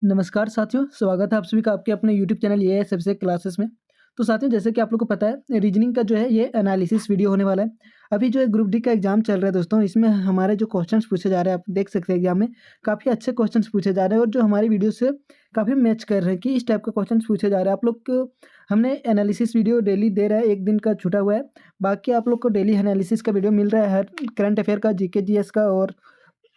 नमस्कार साथियों, स्वागत है आप सभी का आपके अपने यूट्यूब चैनल ये है सबसे क्लासेस में। तो साथियों, जैसे कि आप लोग को पता है रीजनिंग का जो है ये एनालिसिस वीडियो होने वाला है। अभी जो है ग्रुप डी का एग्जाम चल रहा है दोस्तों, इसमें हमारे जो क्वेश्चंस पूछे जा रहे हैं आप देख सकते हैं एग्जाम में काफ़ी अच्छे क्वेश्चंस पूछे जा रहे हैं और जो हमारी वीडियो से काफ़ी मैच कर रहे हैं कि इस टाइप का क्वेश्चन पूछे जा रहे हैं। आप लोग को हमने एनालिसिस वीडियो डेली दे रहा है, एक दिन का छूटा हुआ है। बाकी आप लोग को डेली एनालिसिस का वीडियो मिल रहा है, हर करंट अफेयर का, जीके जीएस का और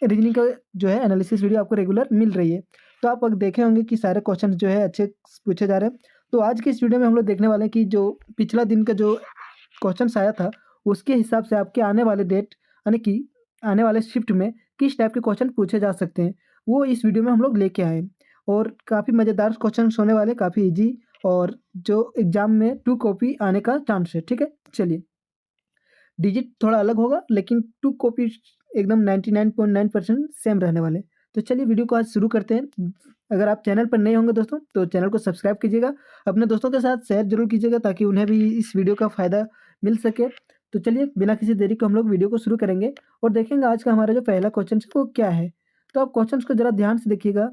रीजनिंग का जो है एनालिसिस वीडियो आपको रेगुलर मिल रही है। तो आप अब देखे होंगे कि सारे क्वेश्चन जो है अच्छे पूछे जा रहे हैं। तो आज की इस वीडियो में हम लोग देखने वाले हैं कि जो पिछला दिन का जो क्वेश्चन आया था उसके हिसाब से आपके आने वाले डेट यानी कि आने वाले शिफ्ट में किस टाइप के क्वेश्चन पूछे जा सकते हैं, वो इस वीडियो में हम लोग लेके आए हैं। और काफ़ी मज़ेदार क्वेश्चन होने वाले, काफ़ी ईजी, और जो एग्जाम में 2 कॉपी आने का चांस है। ठीक है, चलिए। डिजिट थोड़ा अलग होगा लेकिन 2 कॉपी एकदम 99.9% सेम रहने वाले। तो चलिए वीडियो को आज शुरू करते हैं। अगर आप चैनल पर नए होंगे दोस्तों तो चैनल को सब्सक्राइब कीजिएगा, अपने दोस्तों के साथ शेयर ज़रूर कीजिएगा ताकि उन्हें भी इस वीडियो का फ़ायदा मिल सके। तो चलिए बिना किसी देरी को हम लोग वीडियो को शुरू करेंगे और देखेंगे आज का हमारा जो पहला क्वेश्चन है वो क्या है। तो आप क्वेश्चन को ज़रा ध्यान से देखिएगा।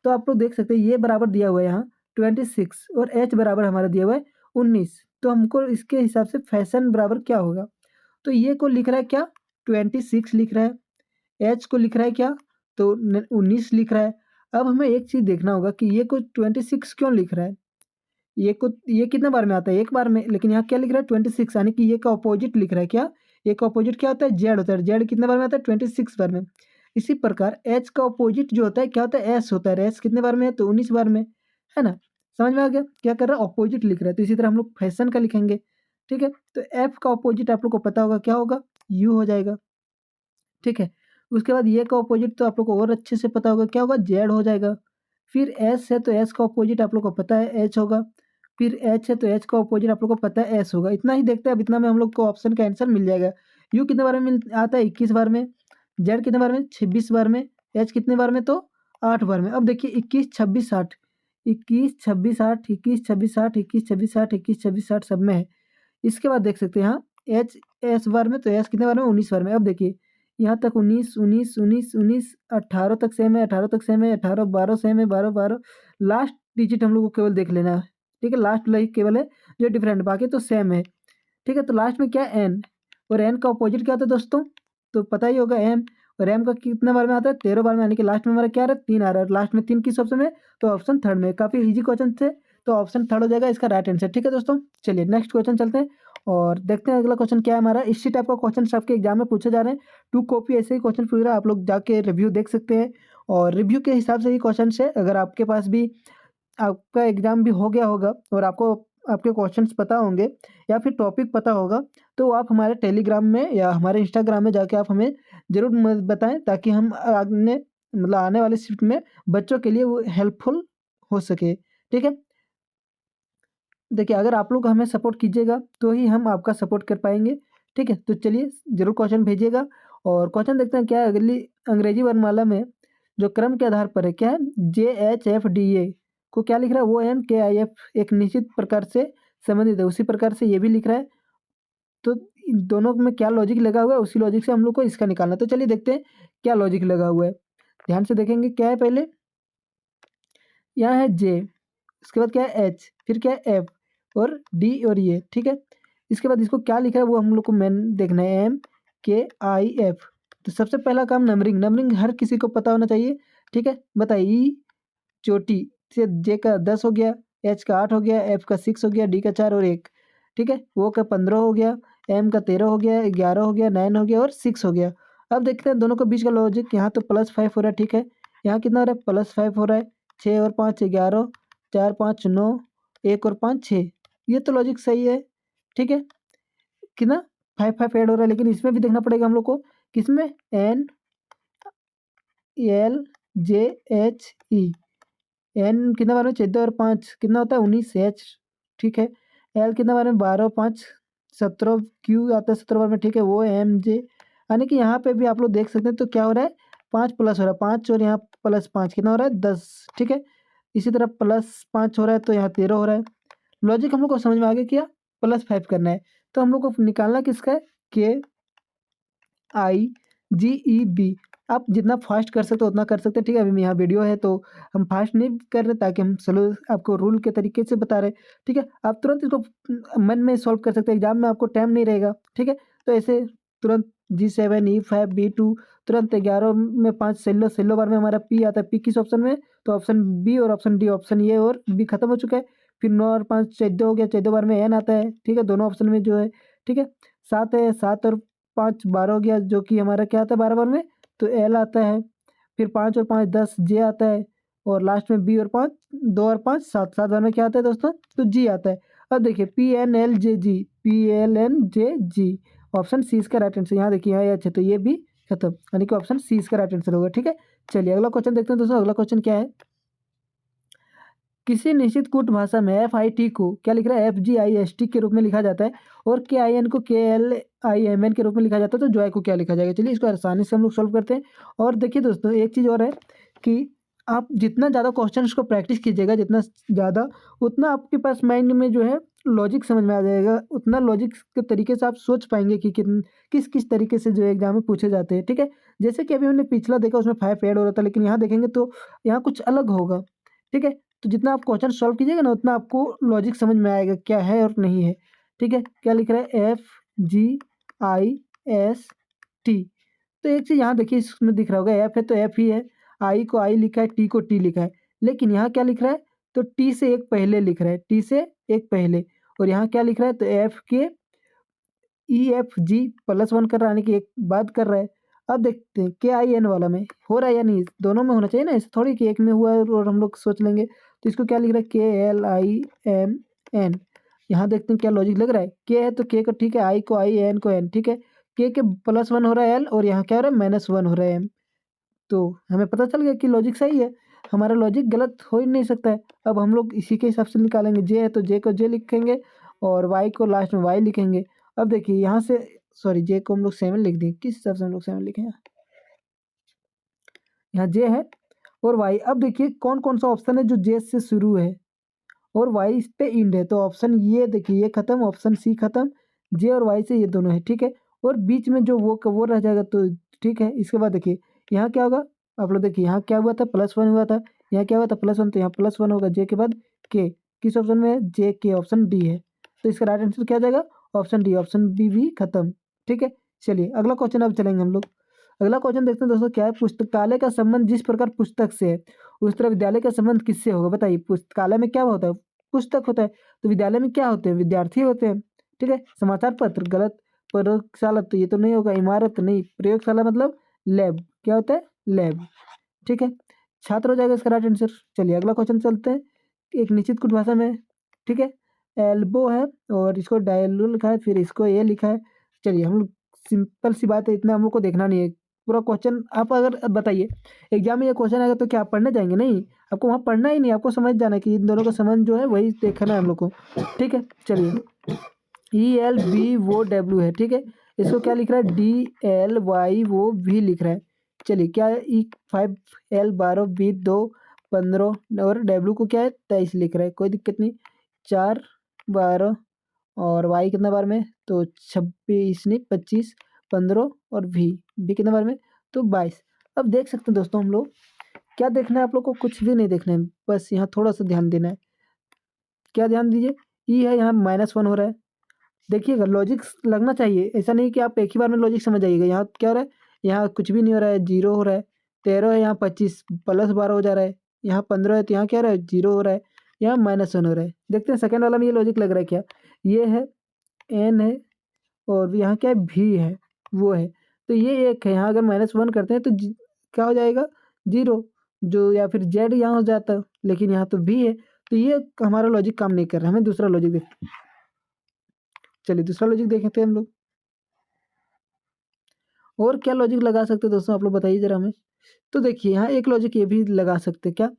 तो आप लोग देख सकते हैं ये बराबर दिया हुआ है यहाँ 26 और एच बराबर हमारा दिया हुआ है 19। तो हमको इसके हिसाब से फैशन बराबर क्या होगा। तो ये को लिख रहा है क्या 26 लिख रहा है, एच को लिख रहा है क्या तो 19 लिख रहा है। अब हमें एक चीज़ देखना होगा कि ये को 26 क्यों लिख रहा है। ये कितने बार में आता है, एक बार में, लेकिन यहाँ क्या लिख रहा है 26, यानी कि ये का अपोजिट लिख रहा है क्या। ये का अपोजिट क्या होता है, जेड होता है। जेड कितने बार में आता है 26 बार में। इसी प्रकार एच का अपोजिट जो होता है क्या होता है, एस होता है। एस कितने बार में है तो 19 बार में, है ना। समझ में आ गया क्या कर रहा है, अपोजिट लिख रहा है। तो इसी तरह हम लोग फैशन का लिखेंगे। ठीक है, तो एफ का अपोजिट आप लोग को पता होगा क्या होगा, यू हो जाएगा। ठीक है, उसके बाद ये का अपोजिट तो आप लोग को और अच्छे से पता होगा क्या होगा, जेड हो जाएगा। फिर एस है तो एस का अपोजिट आप लोग को पता है एच होगा। फिर एच है तो एच का अपोजिट आप लोग को पता है एस होगा। इतना ही देखते हैं, अब इतना में हम लोग को ऑप्शन का आंसर मिल जाएगा। यू कितने बार में आता है 21 बार में, जेड कितने बार में 26 बार में, एच कितने बार में तो 8 बार में। अब देखिए 21 26 60, 21 26 60, 21 26 60, 21 26 60, 21 26 60 सब में है। इसके बाद देख सकते हैं यहाँ एच एस बार में, तो एस कितने बार में 19 बार में। अब देखिए यहाँ तक 19 19 19 19 18 तक सेम है, 18 तक सेम है, 18 12 सेम है, 12 12 लास्ट डिजिट हम लोग को केवल देख लेना है। ठीक है, लास्ट लाइक केवल है जो डिफरेंट, बाकी तो सेम है। ठीक है, तो लास्ट में क्या है एन, और एन का अपोजिट क्या होता है दोस्तों, तो पता ही होगा एम। और एम का कितने बार में आता है 13 बार में, यानी कि लास्ट में हमारा क्या आ रहा है 3 आ रहा है। लास्ट में 3 किस ऑप्शन में, तो ऑप्शन थर्ड में। काफ़ी इजी क्वेश्चन थे, तो ऑप्शन थर्ड हो जाएगा इसका राइट आंसर। ठीक है दोस्तों, चलिए नेक्स्ट क्वेश्चन चलते हैं और देखते हैं अगला क्वेश्चन क्या है हमारा। इसी टाइप का क्वेश्चन आपके एग्जाम में पूछे जा रहे हैं, 2 कॉपी ऐसे ही क्वेश्चन पूछ रहा है। आप लोग जाके रिव्यू देख सकते हैं और रिव्यू के हिसाब से ही क्वेश्चन है। अगर आपके पास भी आपका एग्जाम भी हो गया होगा और आपको आपके क्वेश्चंस पता होंगे या फिर टॉपिक पता होगा, तो आप हमारे टेलीग्राम में या हमारे इंस्टाग्राम में जाके आप हमें ज़रूर बताएं ताकि हम आने मतलब आने वाले शिफ्ट में बच्चों के लिए वो हेल्पफुल हो सके। ठीक है, देखिए अगर आप लोग हमें सपोर्ट कीजिएगा तो ही हम आपका सपोर्ट कर पाएंगे। ठीक है, तो चलिए ज़रूर क्वेश्चन भेजिएगा और क्वेश्चन देखते हैं क्या है। अगली अंग्रेजी वर्णमाला में जो क्रम के आधार पर है क्या है, JHFDA को क्या लिख रहा है, वो NKIF एक निश्चित प्रकार से संबंधित है, उसी प्रकार से ये भी लिख रहा है। तो इन दोनों में क्या लॉजिक लगा हुआ है, उसी लॉजिक से हम लोग को इसका निकालना है। तो चलिए देखते हैं क्या लॉजिक लगा हुआ है। ध्यान से देखेंगे क्या है। पहले यहाँ है जे, उसके बाद क्या है एच, फिर क्या है एफ और डी और ये। ठीक है, इसके बाद इसको क्या लिखा है वो हम लोग को मेन देखना है, MKIF। तो सबसे पहला काम नंबरिंग, नंबरिंग हर किसी को पता होना चाहिए। ठीक है, बताइए ई चोटी से जे का 10 हो गया, एच का 8 हो गया, एफ का 6 हो गया, डी का 4 और 1। ठीक है, वो का 15 हो गया, एम का 13 हो गया, 11 हो गया, 9 हो गया और 6 हो गया। अब देखते हैं दोनों के बीच का लॉजिक। यहाँ तो +5 हो रहा है। ठीक है, यहाँ कितना हो रहा है +5 हो रहा है, 6 और 5 11, 4 5 9, 1 और 5 6। ये तो लॉजिक सही है। ठीक है, कितना 5 5 ऐड हो रहा है, लेकिन इसमें भी देखना पड़ेगा हम लोग को, किसमें NLJHE। एन कितना बार में 14 और 5 कितना होता है 19 एच। ठीक है, एल कितना बार में 12 5 17, क्यू आता है 17 बार में। ठीक है, वो एम जे, यानी कि यहाँ पे भी आप लोग देख सकते हैं। तो क्या हो रहा है 5 प्लस हो रहा है 5 और यहाँ +5 कितना हो रहा है 10। ठीक है, इसी तरह +5 हो रहा है तो यहाँ 13 हो रहा है। लॉजिक हम लोग को समझ में आ गया, क्या +5 करना है। तो हम लोग को निकालना किसका है, KIF GEB। आप जितना फास्ट कर सकते हो उतना कर सकते हैं, ठीक है। अभी यहाँ वीडियो है तो हम फास्ट नहीं कर रहे, ताकि हम स्लो आपको रूल के तरीके से बता रहे, ठीक है। आप तुरंत इसको मन में सॉल्व कर सकते हैं, एग्जाम में आपको टाइम नहीं रहेगा, ठीक है। तो ऐसे तुरंत G7 E5 B2, तुरंत 11 में 5 सेल्लो बार में हमारा P आता है। P किस ऑप्शन में? तो ऑप्शन बी और ऑप्शन डी। ऑप्शन ए और बी खत्म हो चुका है। फिर 9 और 5 14 हो गया, 14 बार में N आता है, ठीक है, दोनों ऑप्शन में जो है, ठीक है। 7 है, 7 और 5 12 हो गया, जो कि हमारा क्या आता है 12 बार में, तो L आता है। फिर 5 और 5 10 J आता है, और लास्ट में B और 5 2 और 5 7 7 बार में क्या आता है दोस्तों? तो G आता है। अब देखिए PNLJG, PLNJG, ऑप्शन सी इसका राइट आंसर। यहाँ देखिए, यहाँ अच्छा, तो ये भी खत्म, यानी कि ऑप्शन सी इसका राइट आंसर होगा, ठीक है। चलिए अगला क्वेश्चन देखते हैं दोस्तों। अगला क्वेश्चन क्या है? किसी निश्चित कूट भाषा में FIT को क्या लिख रहा है? FGIST के रूप में लिखा जाता है, और KIN को KLIMN के रूप में लिखा जाता है। तो जॉय को क्या लिखा जाएगा? चलिए इसको आसानी से हम लोग सॉल्व करते हैं। और देखिए दोस्तों, एक चीज़ और है कि आप जितना ज़्यादा क्वेश्चन को प्रैक्टिस कीजिएगा, जितना ज़्यादा, उतना आपके पास माइंड में जो है लॉजिक समझ में आ जाएगा, उतना लॉजिक के तरीके से आप सोच पाएंगे कि किस किस तरीके से जो एग्जाम में पूछे जाते हैं, ठीक है। जैसे कि अभी हमने पिछला देखा, उसमें 5 ऐड हो रहा था, लेकिन यहाँ देखेंगे तो यहाँ कुछ अलग होगा, ठीक है। तो जितना आप क्वेश्चन सॉल्व कीजिएगा ना, उतना आपको लॉजिक समझ में आएगा क्या है और नहीं है, ठीक है। क्या लिख रहा है? FGIST। तो एक चीज़ यहाँ देखिए, इसमें दिख रहा होगा F है तो F ही है, I को I लिखा है, T को T लिखा है, लेकिन यहाँ क्या लिख रहा है? तो T से एक पहले लिख रहा है, T से एक पहले। और यहाँ क्या लिख रहा है? तो F के EFG +1 कर रहा है, यानी कि एक बात कर रहा है। अब देखते हैं KIN वाला में हो रहा है या नहीं, दोनों में होना चाहिए ना, ऐसे थोड़ी कि एक में हुआ है और हम लोग सोच लेंगे। तो इसको क्या लिख रहा है? KLIMN। यहाँ देखते हैं क्या लॉजिक लग रहा है। K है तो K को ठीक है, I को I, N को N, ठीक है। K के +1 हो रहा है L, और यहाँ क्या हो रहा है? -1 हो रहा है M। तो हमें पता चल गया कि लॉजिक सही है, हमारा लॉजिक गलत हो ही नहीं सकता है। अब हम लोग इसी के हिसाब से निकालेंगे। J है तो J को J लिखेंगे, और Y को लास्ट में Y लिखेंगे। अब देखिए यहाँ से, सॉरी, J को हम लोग 7 लिख दिए, किस हिसाब से हम लोग 7 लिखे हैं? यहाँ J है और Y। अब देखिए कौन कौन सा ऑप्शन है जो J से शुरू है और Y इस पे इंड है। तो ऑप्शन ये देखिए, ये खत्म, ऑप्शन सी खत्म, J और Y से ये दोनों है, ठीक है। और बीच में जो वो रह जाएगा, तो ठीक है। इसके बाद देखिए यहाँ क्या होगा, आप लोग देखिए यहाँ क्या हुआ था? +1 हुआ था, यहाँ क्या हुआ था? +1, तो यहाँ +1 होगा। J के बाद K, किस ऑप्शन में है? J K, ऑप्शन डी है। तो इसका राइट आंसर क्या आ जाएगा? Option D. ऑप्शन बी भी खत्म, ठीक है। चलिए अगला क्वेश्चन अब चलेंगे हम लोग। अगला क्वेश्चन देखते हैं दोस्तों, क्या है? पुस्तकालय का संबंध जिस प्रकार पुस्तक से है, उस तरह विद्यालय का संबंध किससे होगा? बताइए। पुस्तकालय में क्या होता है? पुस्तक होता है। तो विद्यालय में क्या होते हैं? विद्यार्थी होते हैं, ठीक है। समाचार पत्र गलत। प्रयोगशाला तो ये तो नहीं होगा। इमारत नहीं। प्रयोगशाला मतलब लैब, क्या होता है? लैब, ठीक है। छात्र हो जाएगा इसका राइट आंसर। चलिए अगला क्वेश्चन चलते हैं। एक निश्चित कुछ भाषा में, ठीक है। एल्बो है और इसको डायलो लिखा है, फिर इसको ये लिखा है। चलिए हम लोग, सिंपल सी बात है, इतना हम लोग को देखना नहीं है पूरा क्वेश्चन। आप अगर बताइए एग्जाम में ये क्वेश्चन आएगा तो क्या आप पढ़ने जाएंगे? नहीं, आपको वहाँ पढ़ना ही नहीं, आपको समझ जाना है कि इन दोनों का संबंध जो है वही देखना है हम लोग को, ठीक है। चलिए ELBOW है, ठीक है। इसको क्या लिख रहा है? DLYOV लिख रहा है। चलिए क्या है? E5 L 12 B 2 15, और W को क्या है? 23 लिख रहा है, कोई दिक्कत नहीं। 4 12, और Y कितना बार में? तो 26 नहीं 25 15, और V कितना बार में? तो 22। अब देख सकते हैं दोस्तों, हम लोग क्या देखना है, आप लोग को कुछ भी नहीं देखना है, बस यहाँ थोड़ा सा ध्यान देना है। क्या ध्यान दीजिए? E है, यहाँ -1 हो रहा है। देखिएगा लॉजिक लगना चाहिए, ऐसा नहीं कि आप एक ही बार में लॉजिक समझ जाइएगा। यहाँ क्या हो रहा है? यहाँ कुछ भी नहीं हो रहा है, 0 हो रहा है। 13 है, यहाँ 25 +12 हो जा रहा है। यहाँ 15 है तो यहाँ क्या हो रहा है? 0 हो रहा है। यहाँ -1 हो रहा है। देखते हैं सेकंड वाला में ये लॉजिक लग रहा है क्या? ये है, N है, और यहाँ क्या है? V है, वो है। तो ये एक है, यहाँ अगर -1 करते हैं तो क्या हो जाएगा? 0, जो, या फिर Z यहाँ हो जाता, लेकिन यहाँ तो V है। तो ये हमारा लॉजिक काम नहीं कर रहा है, हमें दूसरा लॉजिक देख। चलिए दूसरा लॉजिक देखते हैं हम लोग। और क्या लॉजिक लगा सकते हैं दोस्तों, आप लोग बताइए जरा हमें। तो देखिए यहाँ एक लॉजिक ये भी लगा सकते हैं क्या?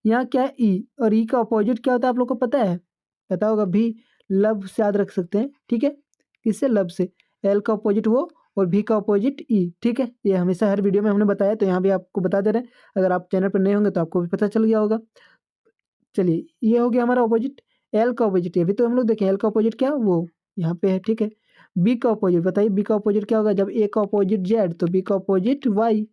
यहाँ क्या है? ई, और ई का अपोजिट क्या होता है आप लोग को पता है? पता होगा भी। लब से याद रख सकते हैं, ठीक है। किससे? लब से। एल का अपोजिट वो, और भी का अपोजिट ई, ठीक है। ये हमेशा हर वीडियो में हमने बताया, तो यहाँ भी आपको बता दे रहे हैं। अगर आप चैनल पर नए होंगे तो आपको भी पता चल गया होगा। चलिए ये हो गया हमारा अपोजिट। एल का अपोजिट, ये भी तो हम लोग देखें, एल का अपोजिट क्या? वो यहाँ पे है, ठीक है। बी का अपोजिट बताइए, बी का अपोजिट क्या होगा? जब ए का अपोजिट जेड तो बी का अपोजिट वाई,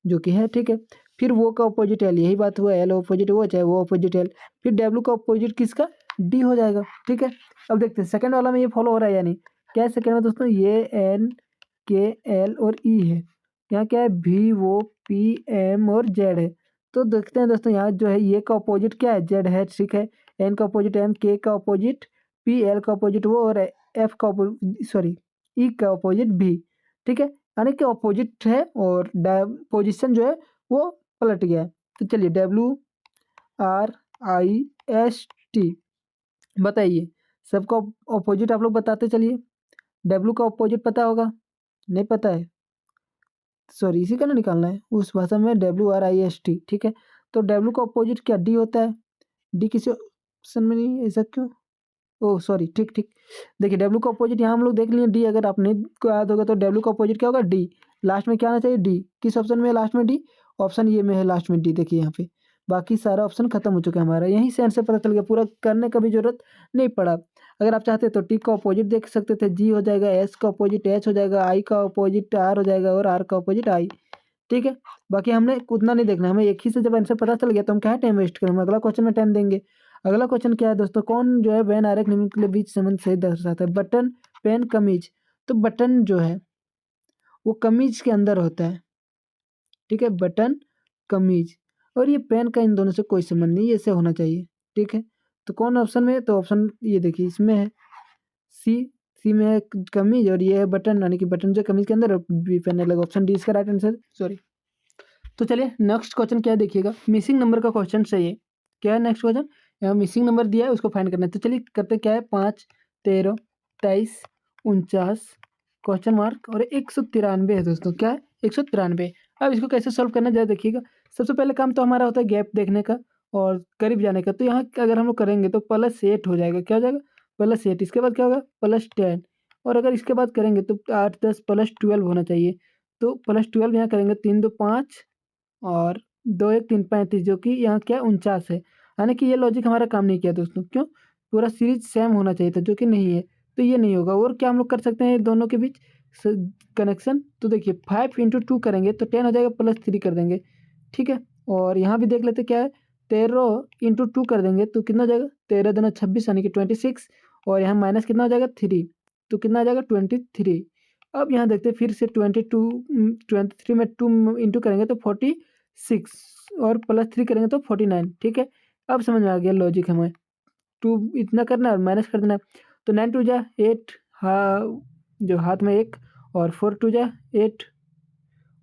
जो कि है, ठीक है। फिर वो का अपोजिट एल, यही बात हुआ, एल अपोजिट वो चाहे वो अपोजिट एल। फिर डब्ल्यू का अपोजिट किसका? डी हो जाएगा, ठीक है। अब देखते हैं सेकंड वाला में ये फॉलो हो रहा है या नहीं। क्या है सेकंड में दोस्तों? ये एन के एल और ई है। यहाँ क्या है? वी वो पी एम और जेड है। तो देखते हैं दोस्तों यहाँ जो है ये का अपोजिट क्या है? जेड है, ठीक है। एन का अपोजिट एम, के का अपोजिट पी, एल का अपोजिट वो और एफ का सॉरी ई का अपोजिट भी, ठीक है। यानी कि अपोजिट है और पोजिशन जो है वो पलट गया है। तो चलिए WRIST बताइए, सबका अपोजिट आप लोग बताते चलिए। डब्ल्यू का अपोजिट पता होगा? नहीं पता है, सॉरी इसी का ना निकालना है उस भाषा में, WRIST, ठीक है। तो डब्ल्यू का अपोजिट क्या? डी होता है। डी किसी ऑप्शन में नहीं है, ऐसा क्यों? ओह सॉरी, ठीक ठीक। देखिए डब्ल्यू का अपोजिट यहाँ हम लोग देख लिए डी, अगर आपने को याद होगा तो डब्ल्यू का अपोजिट क्या होगा? डी। लास्ट में क्या आना चाहिए? डी। किस ऑप्शन में है लास्ट में? डी। ऑप्शन ये में है लास्ट में डी, देखिए यहाँ पे। बाकी सारा ऑप्शन खत्म हो चुका है हमारा, यहीं से आंसर पता चल गया, पूरा करने का भी जरूरत नहीं पड़ा। अगर आप चाहते तो टी का अपोजिट देख सकते थे, जी हो जाएगा, एस का अपोजिट एच हो जाएगा, आई का अपोजिट आर हो जाएगा और आर का अपोजिट आई, ठीक है। बाकी हमने उतना नहीं देखना, हमें एक ही से जब आंसर पता चल गया तो हम क्या टाइम वेस्ट करें, हम अगला क्वेश्चन में टाइम देंगे। अगला क्वेश्चन क्या है दोस्तों? कौन जो है वेन आरेख निम्न के लिए बीच संबंध सही दर्शाता है? बटन, पेन, कमीज। तो बटन जो है वो कमीज के अंदर होता है, ठीक है, बटन, कमीज। और ये पेन का इन दोनों से कोई संबंध नहीं, ऐसे होना चाहिए, ठीक है। तो कौन ऑप्शन में है? तो ऑप्शन ये देखिए इसमें है सी। सी में है कमीज और ये है बटन, यानी कि बटन जो कमीज के अंदर और बी पेन अलग। ऑप्शन डी इसका राइट आंसर, सॉरी। तो चलिए नेक्स्ट क्वेश्चन क्या है देखिएगा, मिसिंग नंबर का क्वेश्चन सही है। क्या है नेक्स्ट क्वेश्चन? यहाँ मिसिंग नंबर दिया है, उसको फाइंड करना है। तो चलिए करते क्या है, 5, 13, 23, 49 क्वेश्चन मार्क और 193 है दोस्तों। क्या है? 193। अब इसको कैसे सॉल्व करना है जरा देखिएगा। सबसे पहले काम तो हमारा होता है गैप देखने का और करीब जाने का। तो यहाँ अगर हम लोग करेंगे तो +8 हो जाएगा। क्या हो जाएगा? +8। इसके बाद क्या होगा? +10। और अगर इसके बाद करेंगे तो 8, 10 +12 होना चाहिए। तो +12 यहाँ करेंगे, 3 2 5 और 2 1 3 35, जो कि यहाँ क्या 49 है। यानी कि ये लॉजिक हमारा काम नहीं किया दोस्तों। क्यों? पूरा सीरीज सेम होना चाहिए था, जो कि नहीं है, तो ये नहीं होगा। और क्या हम लोग कर सकते हैं दोनों के बीच कनेक्शन? तो देखिए 5 × 2 करेंगे तो 10 हो जाएगा, +3 कर देंगे, ठीक है। और यहाँ भी देख लेते क्या है, 13 × 2 कर देंगे तो कितना हो जाएगा? 13 दूना 26 यानी कि 26। और यहाँ माइनस कितना हो जाएगा? 3, तो कितना आ जाएगा? 23। अब यहाँ देखते हैं फिर से 23 में 2 इंटू करेंगे तो 46 और +3 करेंगे तो 49, ठीक है। अब समझ में आ गया लॉजिक हमें। 2 इतना करना है और माइनस कर देना। तो 9 2 जा 8, जो हाथ में 1 और 4 2 जा 8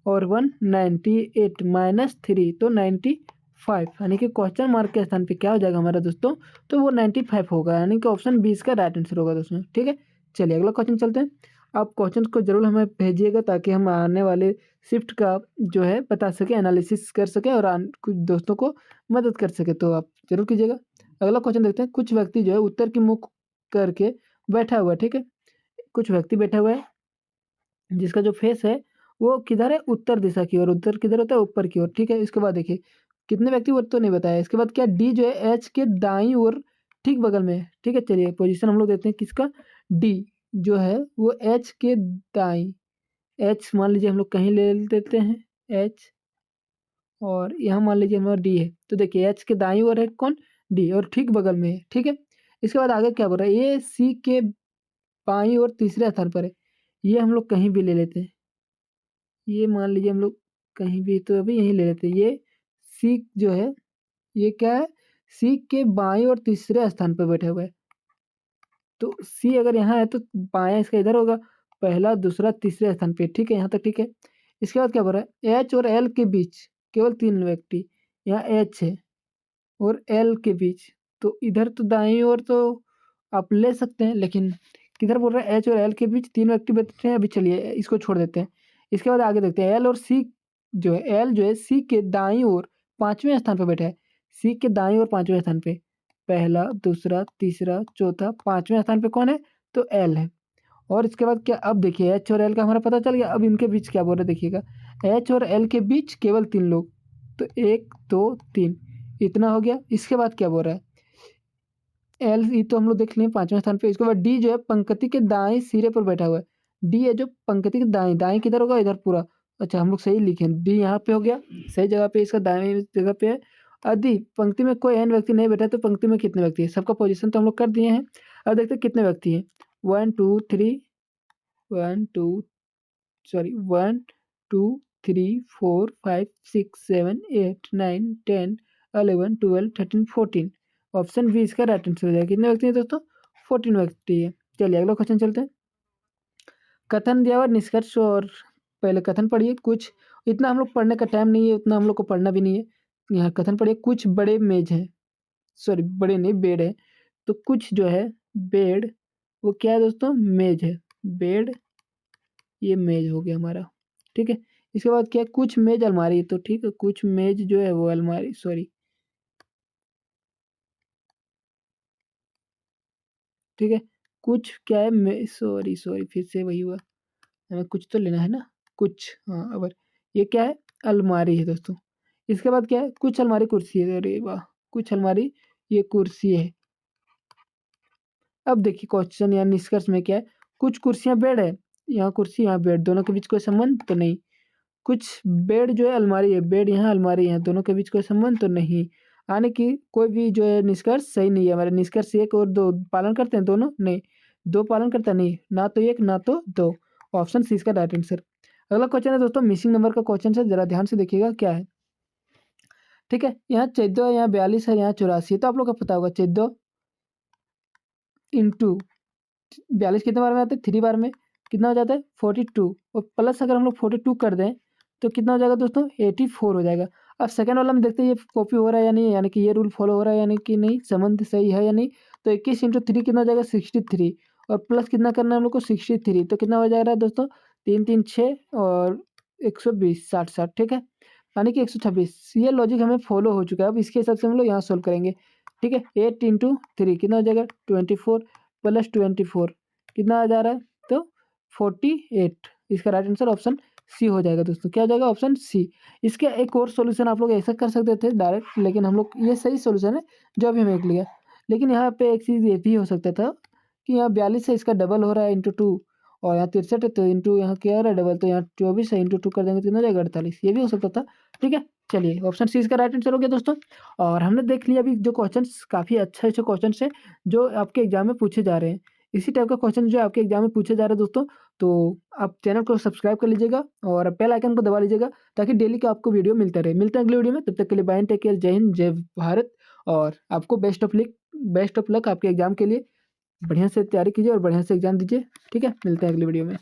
और 1 98 -3 तो 95, यानी कि क्वेश्चन मार्क के स्थान पे क्या हो जाएगा हमारा दोस्तों? तो वो 95 होगा, यानी कि ऑप्शन बी इसका राइट आंसर होगा दोस्तों, ठीक है। चलिए अगला क्वेश्चन चलते हैं। आप क्वेश्चन को जरूर हमें भेजिएगा ताकि हम आने वाले शिफ्ट का जो है बता सके, एनालिसिस कर सके और कुछ दोस्तों को मदद कर सके, तो आप जरूर कीजिएगा। अगला क्वेश्चन देखते हैं। कुछ व्यक्ति जो है उत्तर की मुख करके बैठा हुआ है, ठीक है। कुछ व्यक्ति बैठा हुआ है जिसका जो फेस है वो किधर है? उत्तर दिशा की ओर। उत्तर किधर होता है? ऊपर की ओर, ठीक है। इसके बाद देखिए कितने व्यक्ति वो तो नहीं बताया। इसके बाद क्या? डी जो है एच के दाईं ओर ठीक बगल में है, ठीक है। चलिए पोजीशन हम लोग देते हैं किसका? डी जो है वो एच के दाईं, एच मान लीजिए हम लोग कहीं ले देते हैं एच, और यहाँ मान लीजिए हमारा डी है। तो देखिए एच के दाईं ओर है कौन? डी, और ठीक बगल में है, ठीक है। इसके बाद आगे क्या बोल रहा है? ये सी के बाईं ओर तीसरे स्थान पर है। ये हम लोग कहीं भी ले लेते हैं, ये मान लीजिए हम लोग कहीं भी, तो अभी यहीं ले लेते हैं। ये सी जो है ये क्या है? सी के बाएं और तीसरे स्थान पर बैठा हुआ है। तो सी अगर यहाँ है तो बायां इसका इधर होगा, पहला दूसरा तीसरे स्थान पे, ठीक है। यहाँ तक ठीक है। इसके बाद क्या बोल रहा है? एच और एल के बीच केवल 3 व्यक्ति, यहाँ एच है और एल के बीच, तो इधर तो दाईं ओर तो आप ले सकते हैं, लेकिन किधर बोल रहा है? एच और एल के बीच 3 व्यक्ति बैठे हैं। अभी चलिए इसको छोड़ देते हैं। इसके बाद आगे देखते हैं। एल और सी जो है, एल जो है सी के दाईं ओर 5वें स्थान पर बैठा है। सी के दाईं ओर 5वें स्थान पे, पहला दूसरा तीसरा चौथा 5वें स्थान पे कौन है? तो एल है। और इसके बाद क्या? अब देखिए एच और एल का हमारा पता चल गया। अब इनके बीच क्या बोल रहे हैं देखिएगा, एच और एल के बीच केवल 3 लोग, तो 1 2 3 इतना हो गया। इसके बाद क्या बोल रहा है? एल ई तो हम लोग देख लिए 5वें स्थान पे। इसके बाद डी जो है पंक्ति के दाएं सिरे पर बैठा हुआ है। डी है जो पंक्ति के दाएं, दाएं किधर होगा, इधर पूरा। अच्छा हम लोग सही लिखे, डी यहाँ पे हो गया, सही जगह पे, इसका दाएं जगह पे है। यदि पंक्ति में कोई एन व्यक्ति नहीं बैठा तो पंक्ति में कितने व्यक्ति है, सबका पोजीशन तो हम लोग कर दिए हैं। अब देखते हैं कितने व्यक्ति हैं। 1 2 3 1 2 सॉरी 1 2 3 4 5 6 7 8 9 10 11 12 13 14। ऑप्शन बी इसका राइट आंसर हो जाएगा। कितने व्यक्ति हैं दोस्तों, 14 व्यक्ति है। चलिए अगला क्वेश्चन चलते हैं। कथन दिया हुआ निष्कर्ष, और पहले कथन पढ़िए। कुछ इतना हम लोग पढ़ने का टाइम नहीं है, उतना हम लोग को पढ़ना भी नहीं है। यहाँ कथन पढ़िए, कुछ बड़े मेज हैं, सॉरी बड़े नहीं बेड है, तो कुछ जो है बेड वो क्या है दोस्तों, मेज है। बेड ये मेज हो गया हमारा, ठीक है। इसके बाद क्या है, कुछ मेज अलमारी, तो ठीक है कुछ मेज जो है वो अलमारी, सॉरी ठीक है। कुछ क्या है, सॉरी सॉरी फिर से वही हुआ, हमें कुछ तो लेना है ना, कुछ, हाँ अबर ये क्या है, अलमारी है दोस्तों। इसके बाद क्या है, कुछ अलमारी कुर्सी है, अरे वाह, कुछ अलमारी ये कुर्सी है। अब देखिए क्वेश्चन या निष्कर्ष में क्या है, कुछ कुर्सियां बेड है, यहाँ कुर्सी यहाँ बेड, दोनों के बीच कोई संबंध तो नहीं। कुछ बेड जो है अलमारी है, बेड यहाँ अलमारी है, दोनों के बीच कोई संबंध तो नहीं। यानी कि कोई भी जो है निष्कर्ष सही नहीं है। हमारे निष्कर्ष 1 और 2 पालन करते हैं, दोनों नहीं, 2 पालन करता नहीं, ना तो 1 ना तो 2। ऑप्शन सी इसका राइट आंसर। अगला क्वेश्चन है दोस्तों मिसिंग नंबर का क्वेश्चन है, जरा ध्यान से देखिएगा क्या है। ठीक है, यहाँ 14, यहाँ 42 है, यहाँ 84 है, तो आप लोग को पता होगा 14 इंटू 42 कितने बार में आता है, 3 बार में, कितना हो जाता है 42, और प्लस अगर हम लोग 42 कर दें तो कितना हो जाएगा दोस्तों, 84 हो जाएगा। अब सेकंड वाला में देखते हैं ये कॉपी हो रहा है या नहीं, यानी कि ये रूल फॉलो हो रहा है यानी कि नहीं, संबंध सही है या नहीं। तो 21 इंटू 3 कितना हो जाएगा 63, और प्लस कितना करना है हम लोग को 63, तो कितना हो जाएगा दोस्तों 3 3 6 और 120 60 60, ठीक है, यानी कि 126। ये लॉजिक हमें फॉलो हो चुका है। अब इसके हिसाब से हम लोग यहाँ सोल्व करेंगे, ठीक है। 8 इंटू 3 कितना हो जाएगा 24 प्लस 24 कितना आ जा रहा है, तो 48। इसका राइट आंसर ऑप्शन सी हो जाएगा दोस्तों। क्या हो जाएगा, ऑप्शन सी। इसका एक और सॉल्यूशन आप लोग ऐसा कर सकते थे डायरेक्ट, लेकिन हम लोग ये सही सॉल्यूशन है जो अभी हमें लिया। लेकिन यहाँ पे एक चीज़ ये भी हो सकता था कि यहाँ 42 है, इसका डबल हो रहा है इंटू 2, और यहाँ 63 है तो इंटू यहाँ क्या हो रहा है डबल, तो यहाँ 24 है इंटू 2 कर देंगे तो कितना हो जाएगा 48, ये भी हो सकता था। ठीक है, चलिए ऑप्शन सी इसका राइट आंसर हो गया दोस्तों। और हमने देख लिया अभी जो क्वेश्चन काफ़ी अच्छे अच्छे क्वेश्चन है जो आपके एग्जाम में पूछे जा रहे हैं। इसी टाइप का क्वेश्चन जो आपके एग्जाम में पूछे जा रहे हैं दोस्तों, तो आप चैनल को सब्सक्राइब कर लीजिएगा और बेल आइकन को दबा लीजिएगा ताकि डेली का आपको वीडियो मिलता रहे। मिलते हैं अगले वीडियो में, तब तक के लिए बाय एंड टेक केयर, जय हिंद जय भारत। और आपको बेस्ट ऑफ लक आपके एग्जाम के लिए। बढ़िया से तैयारी कीजिए और बढ़िया से एग्जाम दीजिए। ठीक है, मिलते हैं अगली वीडियो में।